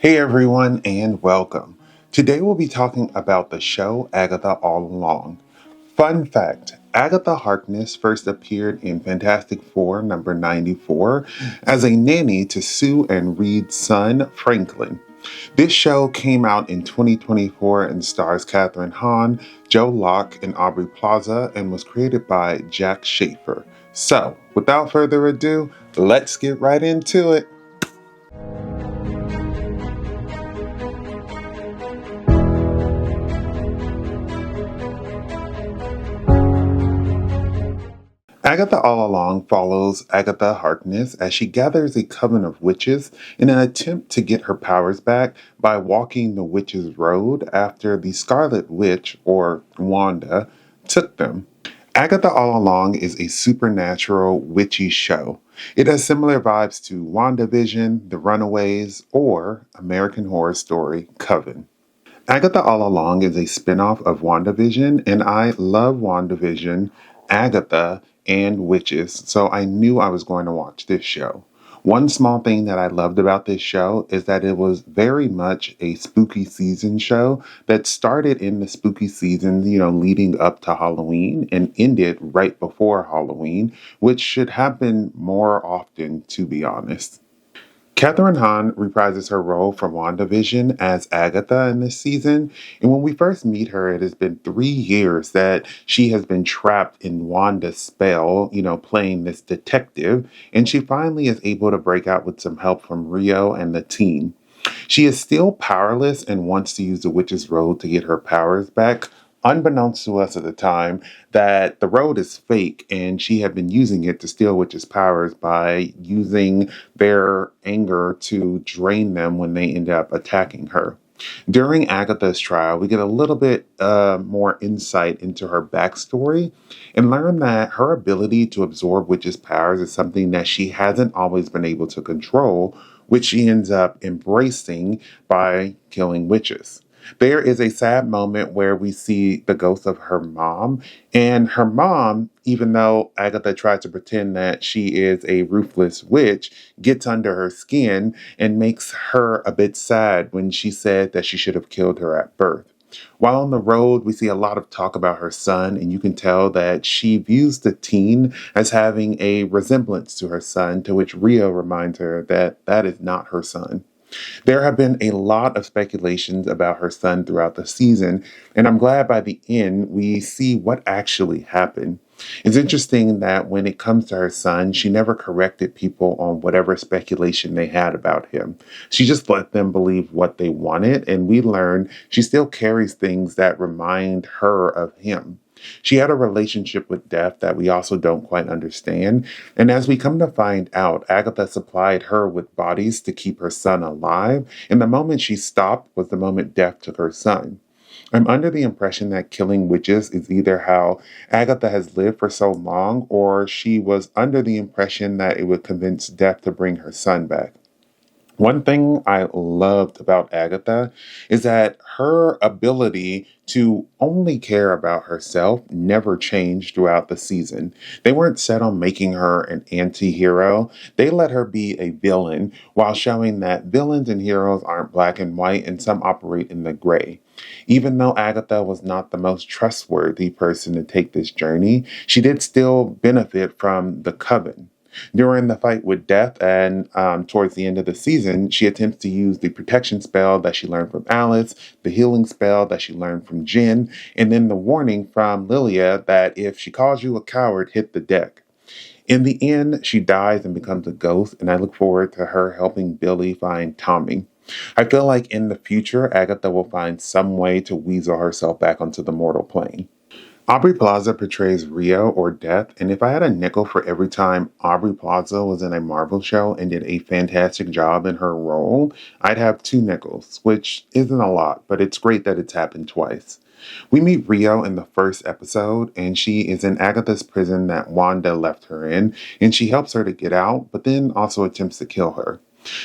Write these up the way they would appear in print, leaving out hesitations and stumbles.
Hey everyone, and welcome. Today we'll be talking about the show Agatha All Along. Fun fact, Agatha Harkness first appeared in Fantastic Four number 94 as a nanny to Sue and Reed's son, Franklin. This show came out in 2024 and stars Kathryn Hahn, Joe Locke, and Aubrey Plaza and was created by Jack Schaeffer. So, without further ado, let's get right into it. Agatha All Along follows Agatha Harkness as she gathers a coven of witches in an attempt to get her powers back by walking the Witch's Road after the Scarlet Witch, or Wanda, took them. Agatha All Along is a supernatural, witchy show. It has similar vibes to WandaVision, The Runaways, or American Horror Story Coven. Agatha All Along is a spin-off of WandaVision, and I love WandaVision, Agatha, and witches, so I knew I was going to watch this show. One small thing that I loved about this show is that it was very much a spooky season show that started in the spooky season, leading up to Halloween and ended right before Halloween, which should happen more often, to be honest. Kathryn Hahn reprises her role from WandaVision as Agatha in this season, and when we first meet her, it has been 3 years that she has been trapped in Wanda's spell, playing this detective, and she finally is able to break out with some help from Rio and the team. She is still powerless and wants to use the Witch's Road to get her powers back, unbeknownst to us at the time that the road is fake and she had been using it to steal witches' powers by using their anger to drain them when they end up attacking her. During Agatha's trial, we get a little bit more insight into her backstory and learn that her ability to absorb witches' powers is something that she hasn't always been able to control, which she ends up embracing by killing witches. There is a sad moment where we see the ghost of her mom, and her mom, even though Agatha tries to pretend that she is a ruthless witch, gets under her skin and makes her a bit sad when she said that she should have killed her at birth. While on the road, we see a lot of talk about her son, and you can tell that she views the teen as having a resemblance to her son, to which Rio reminds her that that is not her son. There have been a lot of speculations about her son throughout the season, and I'm glad by the end we see what actually happened. It's interesting that when it comes to her son, she never corrected people on whatever speculation they had about him. She just let them believe what they wanted, and we learn she still carries things that remind her of him. She had a relationship with death that we also don't quite understand. And as we come to find out, Agatha supplied her with bodies to keep her son alive. And the moment she stopped was the moment death took her son. I'm under the impression that killing witches is either how Agatha has lived for so long, or she was under the impression that it would convince death to bring her son back. One thing I loved about Agatha is that her ability to only care about herself never changed throughout the season. They weren't set on making her an anti-hero. They let her be a villain while showing that villains and heroes aren't black and white and some operate in the gray. Even though Agatha was not the most trustworthy person to take this journey, she did still benefit from the coven. During the fight with Death and towards the end of the season, she attempts to use the protection spell that she learned from Alice, the healing spell that she learned from Jen, and then the warning from Lilia that if she calls you a coward, hit the deck. In the end, she dies and becomes a ghost, and I look forward to her helping Billy find Tommy. I feel like in the future, Agatha will find some way to weasel herself back onto the mortal plane. Aubrey Plaza portrays Rio, or Death, and if I had a nickel for every time Aubrey Plaza was in a Marvel show and did a fantastic job in her role, I'd have 2 nickels, which isn't a lot, but it's great that it's happened twice. We meet Rio in the first episode, and she is in Agatha's prison that Wanda left her in, and she helps her to get out, but then also attempts to kill her.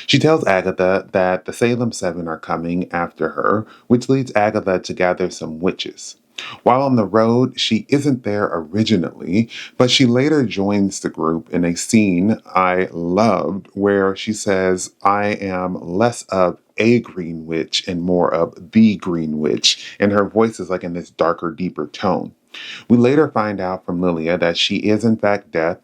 She tells Agatha that the Salem Seven are coming after her, which leads Agatha to gather some witches. While on the road, she isn't there originally, but she later joins the group in a scene I loved where she says, "I am less of a Green Witch and more of the Green Witch, and her voice is like in this darker, deeper tone. We later find out from Lilia that she is in fact Death,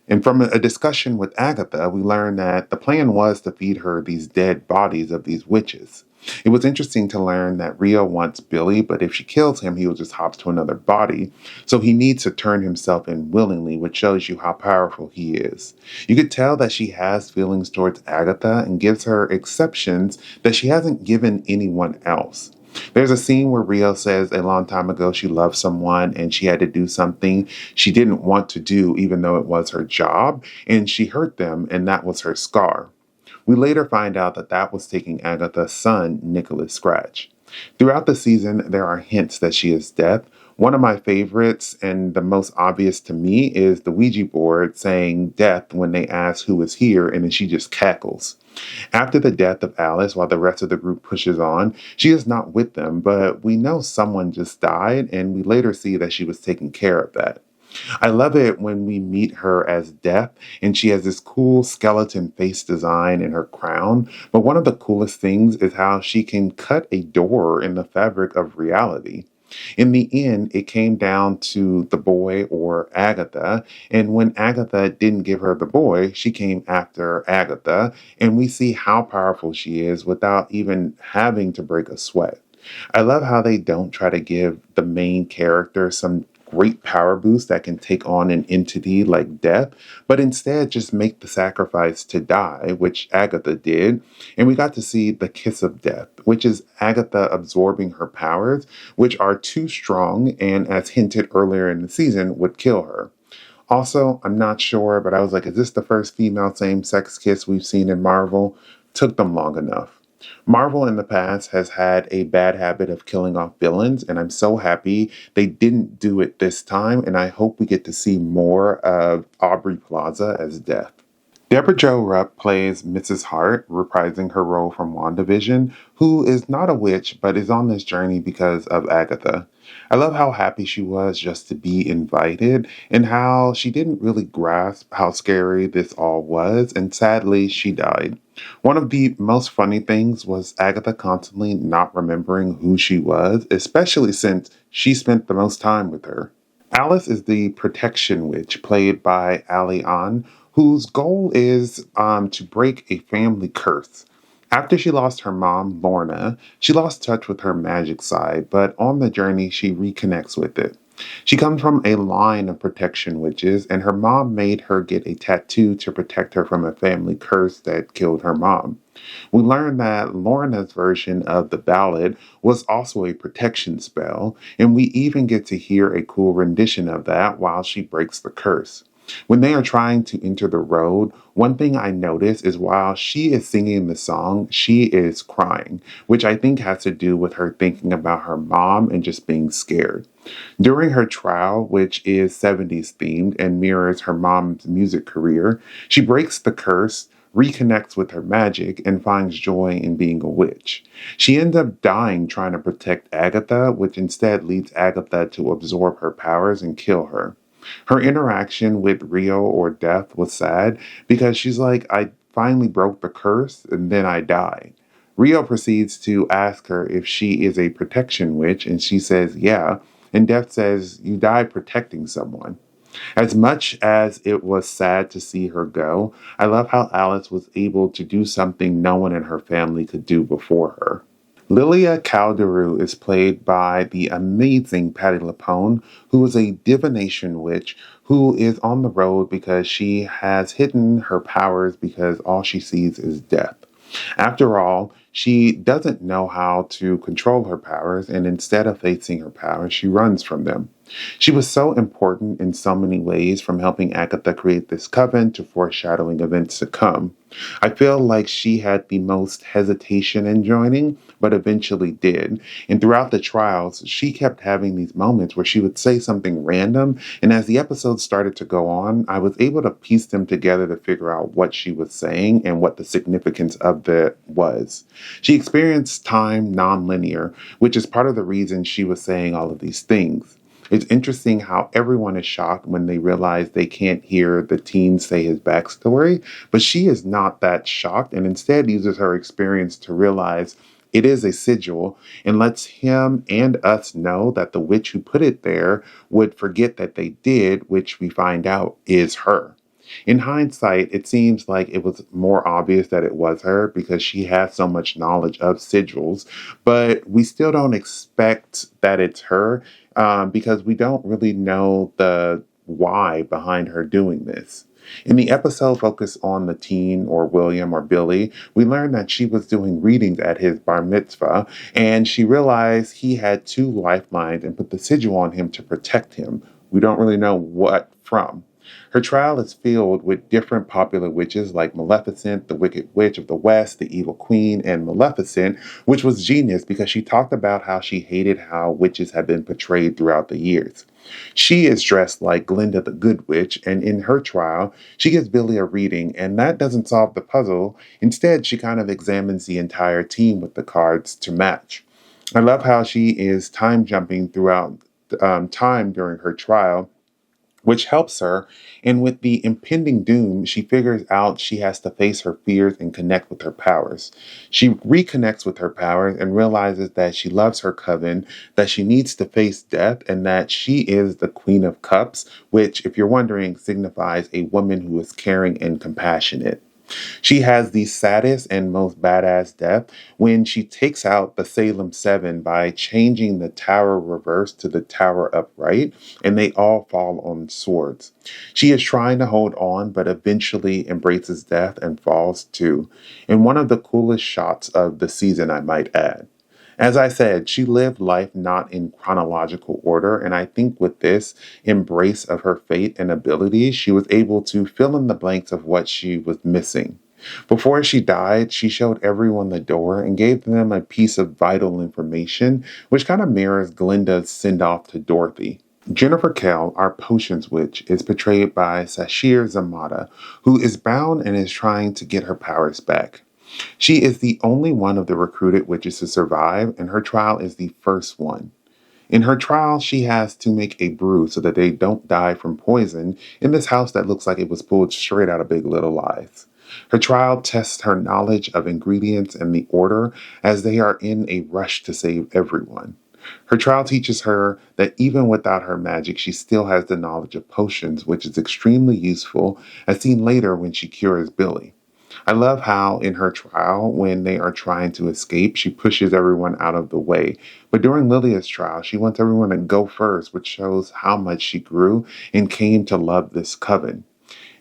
and from a discussion with Agatha, we learn that the plan was to feed her these dead bodies of these witches. It was interesting to learn that Rio wants Billy, but if she kills him, he will just hop to another body. So he needs to turn himself in willingly, which shows you how powerful he is. You could tell that she has feelings towards Agatha and gives her exceptions that she hasn't given anyone else. There's a scene where Rio says a long time ago she loved someone and she had to do something she didn't want to do, even though it was her job, and she hurt them, and that was her scar. We later find out that that was taking Agatha's son, Nicholas Scratch. Throughout the season, there are hints that she is Death. One of my favorites and the most obvious to me is the Ouija board saying Death when they ask who is here, and then she just cackles. After the death of Alice, while the rest of the group pushes on, she is not with them, but we know someone just died, and we later see that she was taking care of that. I love it when we meet her as Death, and she has this cool skeleton face design in her crown. But one of the coolest things is how she can cut a door in the fabric of reality. In the end, it came down to the boy or Agatha, and when Agatha didn't give her the boy, she came after Agatha, and we see how powerful she is without even having to break a sweat. I love how they don't try to give the main character some great power boost that can take on an entity like Death, but instead just make the sacrifice to die, which Agatha did, and we got to see the kiss of Death, which is Agatha absorbing her powers, which are too strong and, as hinted earlier in the season, would kill her. Also, I'm not sure, but I was like, is this the first female same-sex kiss we've seen in Marvel? Took them long enough. Marvel in the past has had a bad habit of killing off villains, and I'm so happy they didn't do it this time, and I hope we get to see more of Aubrey Plaza as Death. Deborah Jo Rupp plays Mrs. Hart, reprising her role from WandaVision, who is not a witch but is on this journey because of Agatha. I love how happy she was just to be invited and how she didn't really grasp how scary this all was, and sadly, she died. One of the most funny things was Agatha constantly not remembering who she was, especially since she spent the most time with her. Alice is the protection witch, played by Ali An, whose goal is to break a family curse. After she lost her mom, Lorna, she lost touch with her magic side, but on the journey, she reconnects with it. She comes from a line of protection witches, and her mom made her get a tattoo to protect her from a family curse that killed her mom. We learn that Lorna's version of the ballad was also a protection spell, and we even get to hear a cool rendition of that while she breaks the curse. When they are trying to enter the road, one thing I notice is while she is singing the song, she is crying, which I think has to do with her thinking about her mom and just being scared. During her trial, which is 70s themed and mirrors her mom's music career, she breaks the curse, reconnects with her magic, and finds joy in being a witch. She ends up dying trying to protect Agatha, which instead leads Agatha to absorb her powers and kill her. Her interaction with Rio or Death was sad because she's like, I finally broke the curse and then I died. Rio proceeds to ask her if she is a protection witch, and she says, yeah, and Death says, you died protecting someone. As much as it was sad to see her go, I love how Alice was able to do something no one in her family could do before her. Lilia Calderu is played by the amazing Patti LuPone, who is a divination witch who is on the road because she has hidden her powers because all she sees is death. After all, she doesn't know how to control her powers, and instead of facing her powers, she runs from them. She was so important in so many ways, from helping Agatha create this coven to foreshadowing events to come. I feel like she had the most hesitation in joining, but eventually did. And throughout the trials, she kept having these moments where she would say something random, and as the episodes started to go on, I was able to piece them together to figure out what she was saying and what the significance of that was. She experienced time non-linear, which is part of the reason she was saying all of these things. It's interesting how everyone is shocked when they realize they can't hear the teen say his backstory, but she is not that shocked and instead uses her experience to realize it is a sigil and lets him and us know that the witch who put it there would forget that they did, which we find out is her. In hindsight, it seems like it was more obvious that it was her because she has so much knowledge of sigils, but we still don't expect that it's her because we don't really know the why behind her doing this. In the episode focused on the teen or William or Billy, we learned that she was doing readings at his bar mitzvah and she realized he had two lifelines and put the sigil on him to protect him. We don't really know what from. Her trial is filled with different popular witches like Maleficent, the Wicked Witch of the West, the Evil Queen, and Maleficent, which was genius because she talked about how she hated how witches had been portrayed throughout the years. She is dressed like Glinda the Good Witch, and in her trial, she gives Billy a reading, and that doesn't solve the puzzle. Instead, she kind of examines the entire team with the cards to match. I love how she is time jumping throughout time during her trial, which helps her. And with the impending doom, she figures out she has to face her fears and connect with her powers. She reconnects with her powers and realizes that she loves her coven, that she needs to face death, and that she is the Queen of Cups, which, if you're wondering, signifies a woman who is caring and compassionate. She has the saddest and most badass death when she takes out the Salem Seven by changing the tower reverse to the tower upright, and they all fall on swords. She is trying to hold on, but eventually embraces death and falls too, in one of the coolest shots of the season, I might add. As I said, she lived life not in chronological order, and I think with this embrace of her fate and abilities, she was able to fill in the blanks of what she was missing. Before she died, she showed everyone the door and gave them a piece of vital information, which kind of mirrors Glinda's send off to Dorothy. Jennifer Kell, our potions witch, is portrayed by Sashir Zamata, who is bound and is trying to get her powers back. She is the only one of the recruited witches to survive, and her trial is the first one. In her trial, she has to make a brew so that they don't die from poison in this house that looks like it was pulled straight out of Big Little Lies. Her trial tests her knowledge of ingredients and the order as they are in a rush to save everyone. Her trial teaches her that even without her magic, she still has the knowledge of potions, which is extremely useful, as seen later when she cures Billy. I love how in her trial, when they are trying to escape, she pushes everyone out of the way. But during Lilia's trial, she wants everyone to go first, which shows how much she grew and came to love this coven.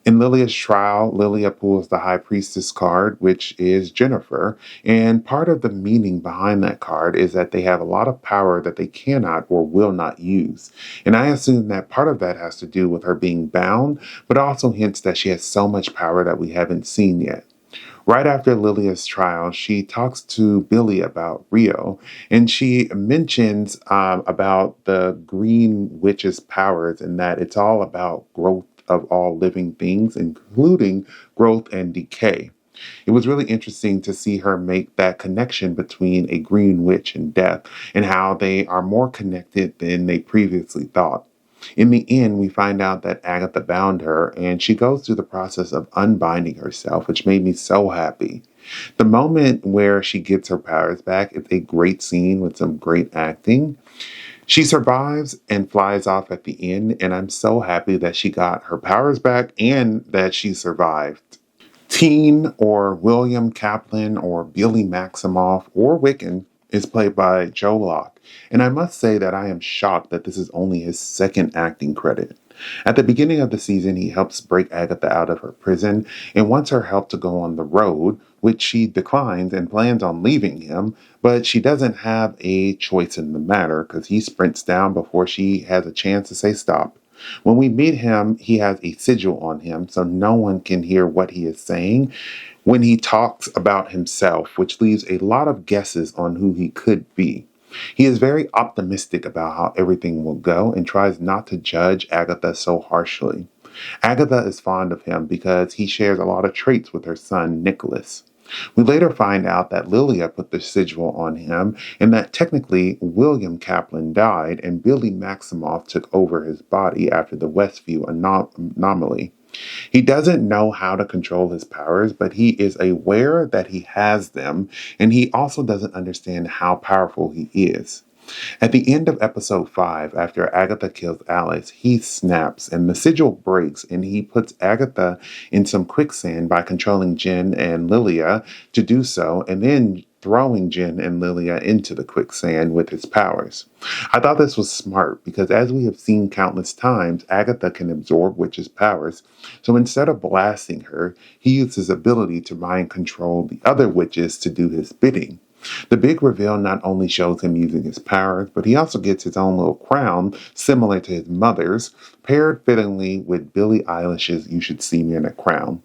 In Lilia's trial, Lilia pulls the High Priestess card, which is Jennifer, and part of the meaning behind that card is that they have a lot of power that they cannot or will not use. And I assume that part of that has to do with her being bound, but also hints that she has so much power that we haven't seen yet. Right after Lilia's trial, she talks to Billy about Rio, and she mentions about the Green Witch's powers and that it's all about growth of all living things, including growth and decay. It was really interesting to see her make that connection between a green witch and death and how they are more connected than they previously thought. In the end, we find out that Agatha bound her, and she goes through the process of unbinding herself, which made me so happy. The moment where she gets her powers back is a great scene with some great acting. She survives and flies off at the end, and I'm so happy that she got her powers back and that she survived. Teen or William Kaplan or Billy Maximoff or Wiccan is played by Joe Locke, and I must say that I am shocked that this is only his second acting credit. At the beginning of the season, he helps break Agatha out of her prison and wants her help to go on the road, which she declines and plans on leaving him, but she doesn't have a choice in the matter because he sprints down before she has a chance to say stop. When we meet him, he has a sigil on him, so no one can hear what he is saying when he talks about himself, which leaves a lot of guesses on who he could be. He is very optimistic about how everything will go and tries not to judge Agatha so harshly. Agatha is fond of him because he shares a lot of traits with her son, Nicholas. We later find out that Lilia put the sigil on him and that technically William Kaplan died and Billy Maximoff took over his body after the Westview anomaly. He doesn't know how to control his powers, but he is aware that he has them, and he also doesn't understand how powerful he is. At the end of episode 5, after Agatha kills Alice, he snaps and the sigil breaks and he puts Agatha in some quicksand by controlling Jen and Lilia to do so and then throwing Jen and Lilia into the quicksand with his powers. I thought this was smart because as we have seen countless times, Agatha can absorb witches' powers. So instead of blasting her, he used his ability to mind control the other witches to do his bidding. The big reveal not only shows him using his powers, but he also gets his own little crown, similar to his mother's, paired fittingly with Billie Eilish's You Should See Me in a Crown.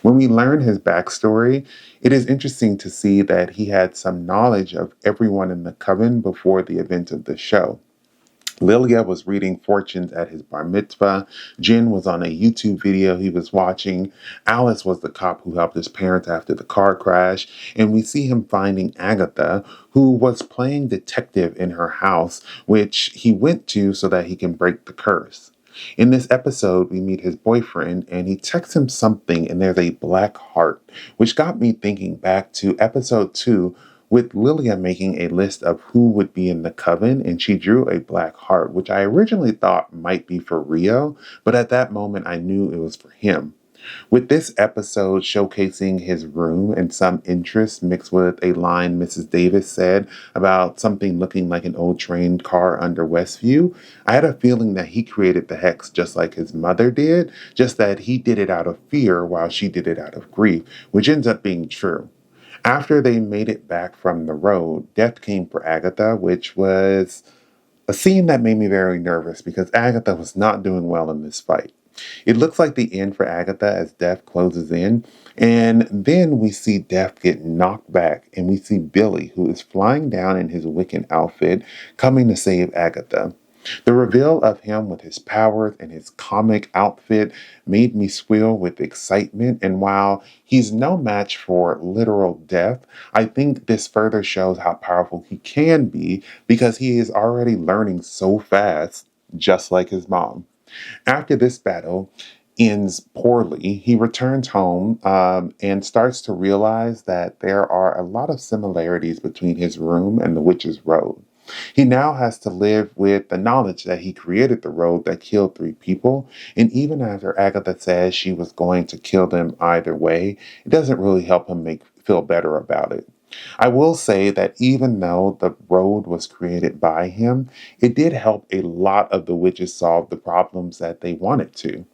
When we learn his backstory, it is interesting to see that he had some knowledge of everyone in the coven before the events of the show. Lilia was reading fortunes at his bar mitzvah. Jen was on a YouTube video he was watching. Alice was the cop who helped his parents after the car crash. And we see him finding Agatha, who was playing detective in her house, which he went to so that he can break the curse. In this episode, we meet his boyfriend and he texts him something and there's a black heart, which got me thinking back to episode 2 with Lilia making a list of who would be in the coven, and she drew a black heart, which I originally thought might be for Rio, but at that moment I knew it was for him. With this episode showcasing his room and some interest mixed with a line Mrs. Davis said about something looking like an old train car under Westview, I had a feeling that he created the hex just like his mother did, just that he did it out of fear while she did it out of grief, which ends up being true. After they made it back from the road, death came for Agatha, which was a scene that made me very nervous because Agatha was not doing well in this fight. It looks like the end for Agatha as death closes in, and then we see death get knocked back, and we see Billy, who is flying down in his Wiccan outfit, coming to save Agatha. The reveal of him with his powers and his comic outfit made me squeal with excitement, and while he's no match for literal death, I think this further shows how powerful he can be because he is already learning so fast, just like his mom. After this battle ends poorly, he returns home and starts to realize that there are a lot of similarities between his room and the witch's road. He now has to live with the knowledge that he created the road that killed 3 people, and even after Agatha says she was going to kill them either way, it doesn't really help him feel better about it. I will say that even though the road was created by him, it did help a lot of the witches solve the problems that they wanted to.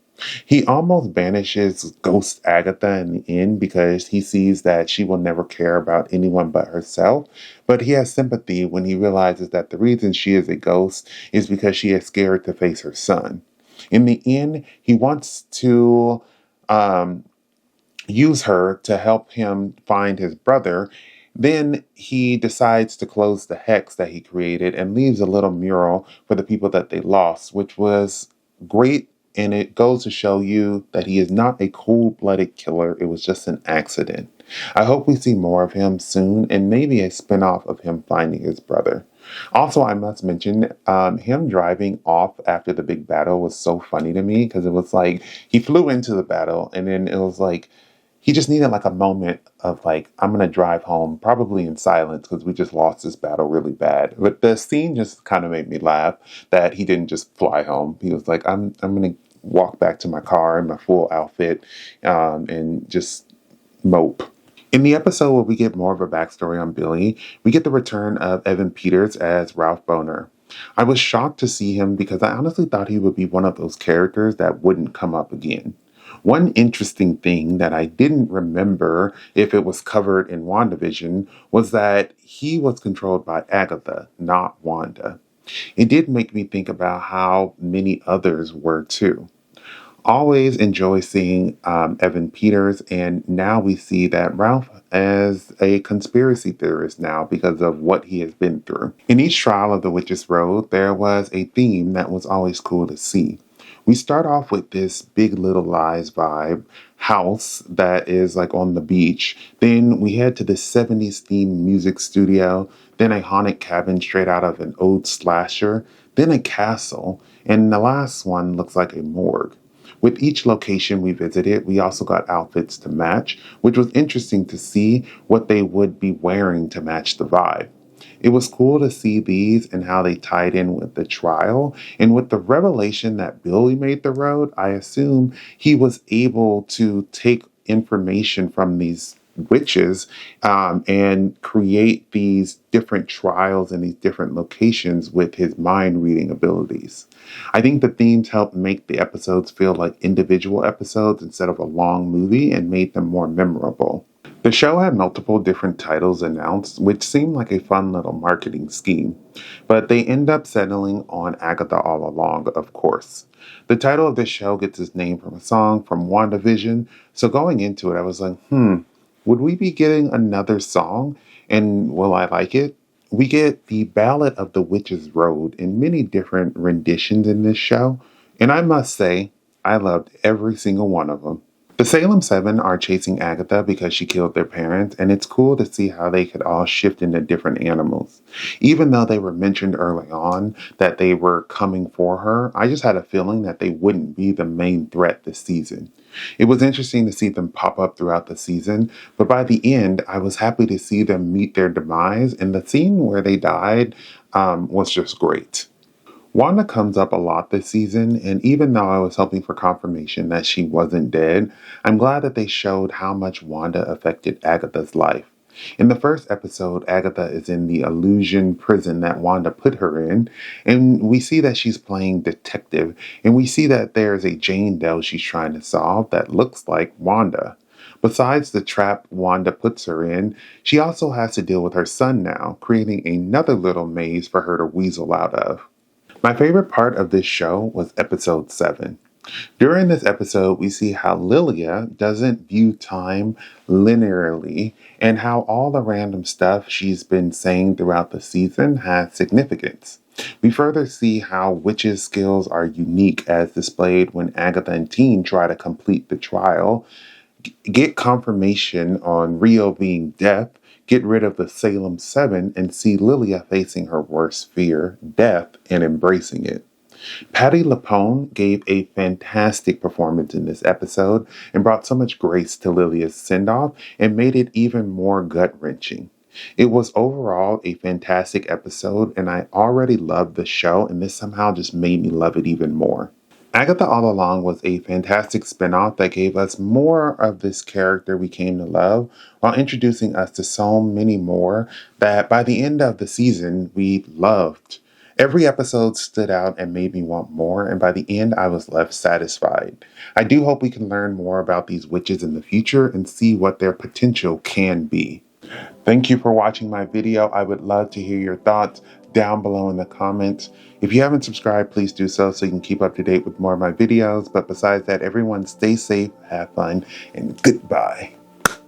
He almost banishes Ghost Agatha in the end because he sees that she will never care about anyone but herself, but he has sympathy when he realizes that the reason she is a ghost is because she is scared to face her son. In the end, he wants to use her to help him find his brother. Then he decides to close the hex that he created and leaves a little mural for the people that they lost, which was great. And it goes to show you that he is not a cold-blooded killer. It was just an accident. I hope we see more of him soon and maybe a spinoff of him finding his brother. Also, I must mention him driving off after the big battle was so funny to me because it was like he flew into the battle and then it was like he just needed like a moment of like, I'm going to drive home, probably in silence because we just lost this battle really bad. But the scene just kind of made me laugh that he didn't just fly home. He was like, I'm going to walk back to my car in my full outfit and just mope. In the episode where we get more of a backstory on Billy, we get the return of Evan Peters as Ralph Boner. I was shocked to see him because I honestly thought he would be one of those characters that wouldn't come up again. One interesting thing that I didn't remember if it was covered in WandaVision was that he was controlled by Agatha, not Wanda. It did make me think about how many others were too. Always enjoy seeing Evan Peters, and now we see that Ralph as a conspiracy theorist now because of what he has been through. In each trial of the Witch's Road, there was a theme that was always cool to see. We start off with this Big Little Lies vibe house that is like on the beach. Then we head to the 70s themed music studio, then a haunted cabin straight out of an old slasher, then a castle, and the last one looks like a morgue. With each location we visited, we also got outfits to match, which was interesting to see what they would be wearing to match the vibe. It was cool to see these and how they tied in with the trial. And with the revelation that Billy made the road, I assume he was able to take information from these witches and create these different trials in these different locations with his mind reading abilities. I think the themes helped make the episodes feel like individual episodes instead of a long movie and made them more memorable. The show had multiple different titles announced, which seemed like a fun little marketing scheme, but they end up settling on Agatha All Along, of course. The title of this show gets its name from a song from WandaVision, so going into it, I was like, would we be getting another song, and will I like it? We get the Ballad of the Witch's Road in many different renditions in this show, and I must say, I loved every single one of them. The Salem Seven are chasing Agatha because she killed their parents, and it's cool to see how they could all shift into different animals. Even though they were mentioned early on that they were coming for her, I just had a feeling that they wouldn't be the main threat this season. It was interesting to see them pop up throughout the season, but by the end, I was happy to see them meet their demise, and the scene where they died was just great. Wanda comes up a lot this season, and even though I was hoping for confirmation that she wasn't dead, I'm glad that they showed how much Wanda affected Agatha's life. In the first episode, Agatha is in the illusion prison that Wanda put her in, and we see that she's playing detective, and we see that there's a Jane Doe she's trying to solve that looks like Wanda. Besides the trap Wanda puts her in, she also has to deal with her son now, creating another little maze for her to weasel out of. My favorite part of this show was episode 7. During this episode, we see how Lilia doesn't view time linearly and how all the random stuff she's been saying throughout the season has significance. We further see how witches' skills are unique as displayed when Agatha and Teen try to complete the trial, get confirmation on Rio being deaf, get rid of the Salem Seven, and see Lilia facing her worst fear, death, and embracing it. Patti LuPone gave a fantastic performance in this episode and brought so much grace to Lilia's send-off and made it even more gut-wrenching. It was overall a fantastic episode, and I already loved the show, and this somehow just made me love it even more. Agatha All Along was a fantastic spinoff that gave us more of this character we came to love while introducing us to so many more that by the end of the season we loved. Every episode stood out and made me want more, and by the end I was left satisfied. I do hope we can learn more about these witches in the future and see what their potential can be. Thank you for watching my video. I would love to hear your thoughts down below in the comments. If you haven't subscribed, please do so you can keep up to date with more of my videos. But besides that, everyone stay safe, have fun, and goodbye.